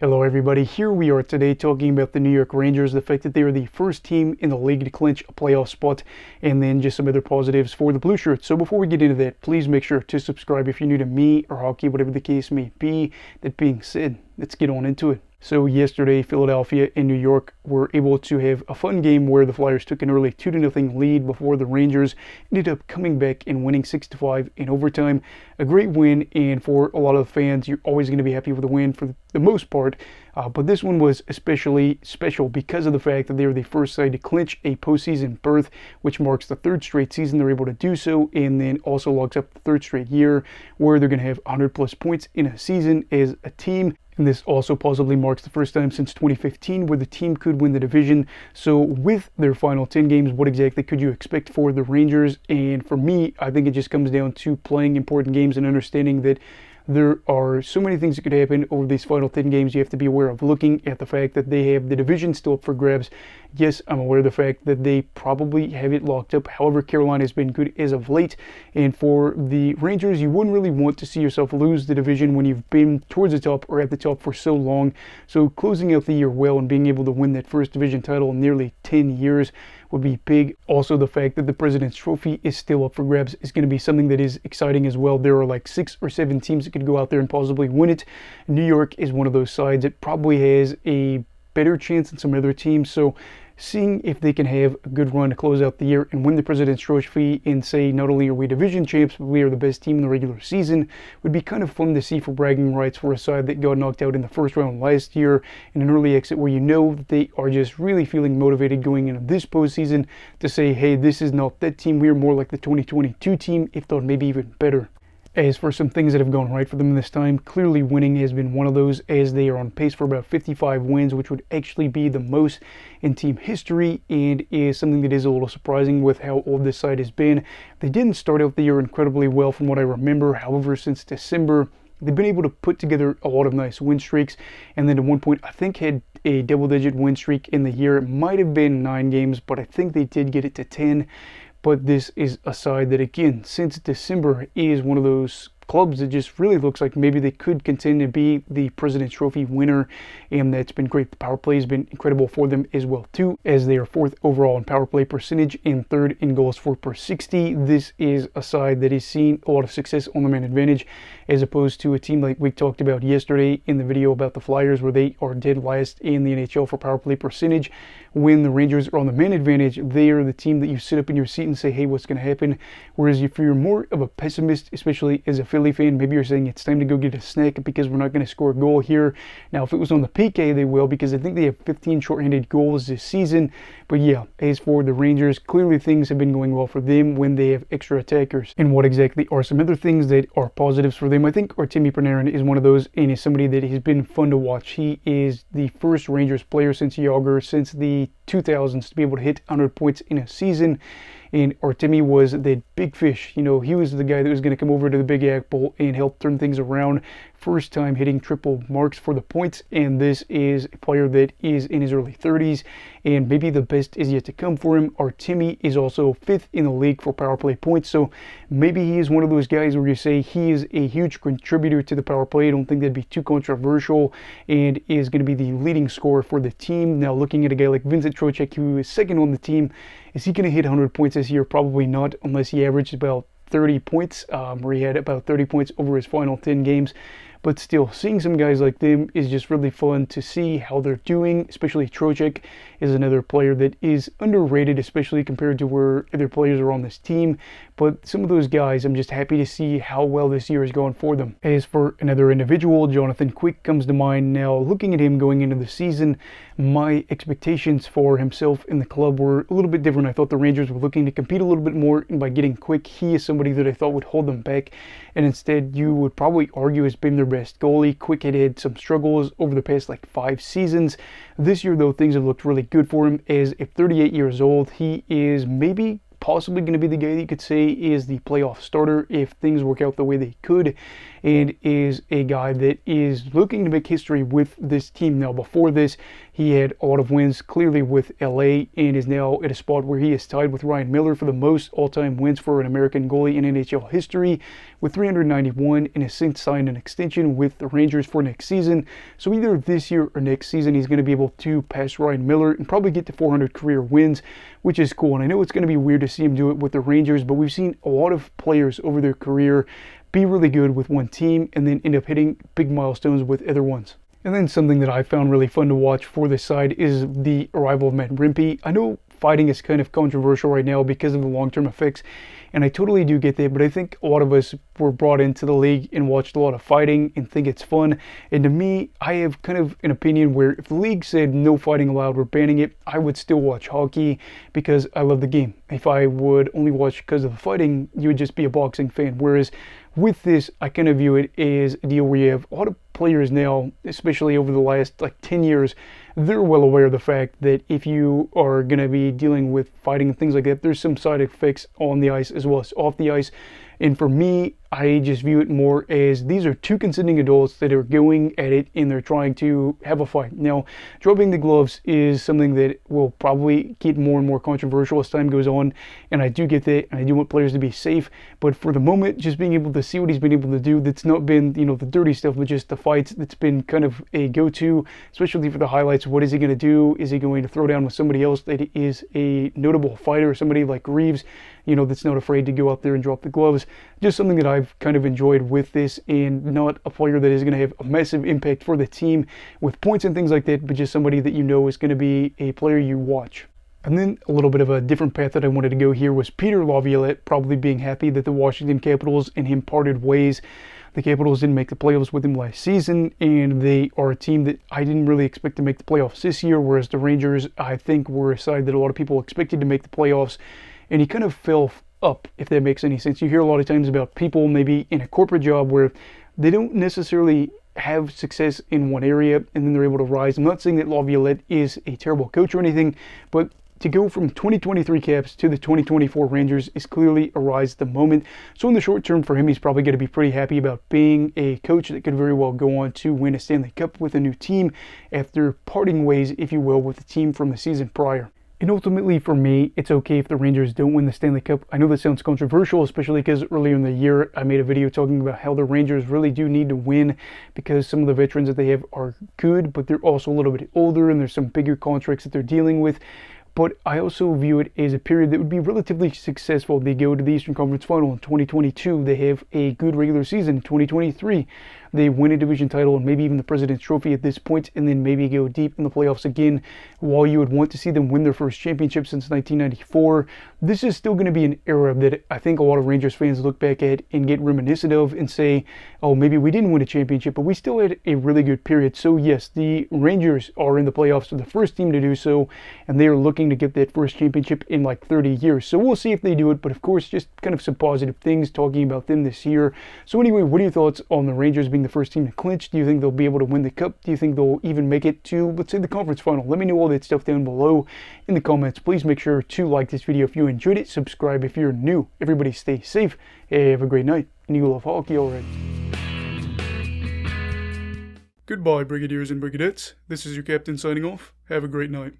Hello everybody, here we are today talking about the New York Rangers, the fact that they are the first team in the league to clinch a playoff spot, and then just some other positives for the Blue Shirts. So before we get into that, please make sure to subscribe if you're new to me or hockey, whatever the case may be. That being said, let's get on into it. So yesterday, Philadelphia and New York were able to have a fun game where the Flyers took an early 2-0 lead before the Rangers ended up coming back and winning 6-5 in overtime. A great win, and for a lot of fans, you're always going to be happy with the win for the most part. But this one was especially special because of the fact that they were the first side to clinch a postseason berth, which marks the third straight season they're able to do so, and then also locks up the third straight year where they're going to have 100+ points in a season as a team. And this also possibly marks the first time since 2015 where the team could win the division. So with their final 10 games, what exactly could you expect for the Rangers? And for me, I think it just comes down to playing important games and understanding that there are so many things that could happen over these final 10 games you have to be aware of. Looking at the fact that they have the division still up for grabs, yes, I'm aware of the fact that they probably have it locked up. However, Carolina has been good as of late. And for the Rangers, you wouldn't really want to see yourself lose the division when you've been towards the top or at the top for so long. So closing out the year well and being able to win that first division title in nearly 10 years would be big. Also, the fact that the President's Trophy is still up for grabs is going to be something that is exciting as well. There are like 6 or 7 teams that could go out there and possibly win it. New York is one of those sides that probably has a better chance than some other teams. So seeing if they can have a good run to close out the year and win the President's Trophy and say not only are we division champs, but we are the best team in the regular season would be kind of fun to see for bragging rights for a side that got knocked out in the first round last year in an early exit, where you know that they are just really feeling motivated going into this postseason to say, hey, this is not that team, we are more like the 2022 team, if not maybe even better. As for some things that have gone right for them this time, clearly winning has been one of those, as they are on pace for about 55 wins, which would actually be the most in team history, and is something that is a little surprising with how old this side has been. They didn't start out the year incredibly well from what I remember. However, since December, they've been able to put together a lot of nice win streaks, and then at one point I think had a double-digit win streak in the year. It might have been 9 games, but I think they did get it to 10. But this is a side that, again, since December is one of those clubs that just really looks like maybe they could continue to be the President's Trophy winner, and that's been great. The power play has been incredible for them as well too, as they are 4th overall in power play percentage and 3rd in goals for per 60. This is a side that has seen a lot of success on the man advantage, as opposed to a team like we talked about yesterday in the video about the Flyers, where they are dead last in the NHL for power play percentage. When the Rangers are on the man advantage, they are the team that you sit up in your seat and say, hey, what's going to happen? Whereas if you're more of a pessimist, especially as a Philly fan, maybe you're saying it's time to go get a snack because we're not going to score a goal here. Now, if it was on the PK, they will, because I think they have 15 shorthanded goals this season. But yeah, as for the Rangers, clearly things have been going well for them when they have extra attackers. And what exactly are some other things that are positives for them? I think Artemi Panarin is one of those, and is somebody that has been fun to watch. He is the first Rangers player since Yager, since the 2000s, to be able to hit 100 points in a season. And Artemi was that big fish. You know, he was the guy that was going to come over to the Big Apple and help turn things around. First time hitting triple marks for the points, and this is a player that is in his early 30s, and maybe the best is yet to come for him. Artemi is also 5th in the league for power play points, so maybe he is one of those guys where you say he is a huge contributor to the power play. I don't think that'd be too controversial, and is going to be the leading scorer for the team. Now, looking at a guy like Vincent Trocheck, who is 2nd on the team, is he going to hit 100 points this year? Probably not, unless he averages about 30 points, where he had about 30 points over his final 10 games. But still, seeing some guys like them is just really fun to see how they're doing. Especially Trocheck is another player that is underrated, especially compared to where other players are on this team. But some of those guys, I'm just happy to see how well this year has gone for them. As for another individual, Jonathan Quick comes to mind. Now, looking at him going into the season, my expectations for himself in the club were a little bit different. I thought the Rangers were looking to compete a little bit more, and by getting Quick, he is somebody that I thought would hold them back. And instead, you would probably argue has been their best goalie. Quick had some struggles over the past 5 seasons. This year, though, things have looked really good for him. As at 38 years old, he is possibly going to be the guy that you could say is the playoff starter if things work out the way they could. and is a guy that is looking to make history with this team. Now, before this, he had a lot of wins clearly with LA and is now at a spot where he is tied with Ryan Miller for the most all-time wins for an American goalie in NHL history with 391, and has since signed an extension with the Rangers for next season. So either this year or next season, he's going to be able to pass Ryan Miller and probably get to 400 career wins, which is cool. And I know it's going to be weird to see him do it with the Rangers, but we've seen a lot of players over their career be really good with one team and then end up hitting big milestones with other ones. And then something that I found really fun to watch for this side is the arrival of Matt Rimpey. I know fighting is kind of controversial right now because of the long-term effects, and I totally do get that, but I think a lot of us were brought into the league and watched a lot of fighting and think it's fun. And to me, I have kind of an opinion where if the league said no fighting allowed, we're banning it, I would still watch hockey because I love the game. If I would only watch because of the fighting, you would just be a boxing fan. Whereas with this, I kind of view it as a deal where you have a lot of players now, especially over the last 10 years, they're well aware of the fact that if you are going to be dealing with fighting and things like that, there's some side effects on the ice as well as off the ice. And for me, I just view it more as these are two consenting adults that are going at it and they're trying to have a fight. Now, dropping the gloves is something that will probably get more and more controversial as time goes on, and I do get that, and I do want players to be safe. But for the moment, just being able to see what he's been able to do, that's not been, the dirty stuff, but just the fights, that's been kind of a go-to, especially for the highlights. What is he going to do? Is he going to throw down with somebody else that is a notable fighter, somebody like Reeves, that's not afraid to go out there and drop the gloves? Just something that I've kind of enjoyed with this, and not a player that is going to have a massive impact for the team with points and things like that, but just somebody that is going to be a player you watch. And then a little bit of a different path that I wanted to go here was Peter Laviolette probably being happy that the Washington Capitals and him parted ways. The Capitals didn't make the playoffs with him last season, and they are a team that I didn't really expect to make the playoffs this year, whereas the Rangers, I think, were a side that a lot of people expected to make the playoffs, and he kind of fell up, if that makes any sense. You hear a lot of times about people maybe in a corporate job where they don't necessarily have success in one area and then they're able to rise. I'm not saying that Laviolette is a terrible coach or anything, but to go from 2023 Caps to the 2024 Rangers is clearly a rise at the moment. So in the short term for him, he's probably going to be pretty happy about being a coach that could very well go on to win a Stanley Cup with a new team after parting ways, if you will, with the team from the season prior. And ultimately, for me, it's okay if the Rangers don't win the Stanley Cup. I know that sounds controversial, especially because earlier in the year, I made a video talking about how the Rangers really do need to win because some of the veterans that they have are good, but they're also a little bit older and there's some bigger contracts that they're dealing with. But I also view it as a period that would be relatively successful. They go to the Eastern Conference Final in 2022. They have a good regular season in 2023. They win a division title and maybe even the President's Trophy at this point, and then maybe go deep in the playoffs again. While you would want to see them win their first championship since 1994, this is still going to be an era that I think a lot of Rangers fans look back at and get reminiscent of and say, oh, maybe we didn't win a championship, but we still had a really good period. So yes, the Rangers are in the playoffs, they're the first team to do so, and they are looking to get that first championship in 30 years. So we'll see if they do it, but of course, just kind of some positive things talking about them this year. So anyway, what are your thoughts on the Rangers being the first team to clinch? Do you think they'll be able to win the Cup? Do you think they'll even make it to, let's say, the conference final? Let me know all that stuff down below in the comments. Please make sure to like this video if you enjoyed it. Subscribe if you're new. Everybody stay safe. Have a great night. And you love hockey already. Goodbye, Brigadiers and Brigadettes. This is your captain signing off. Have a great night.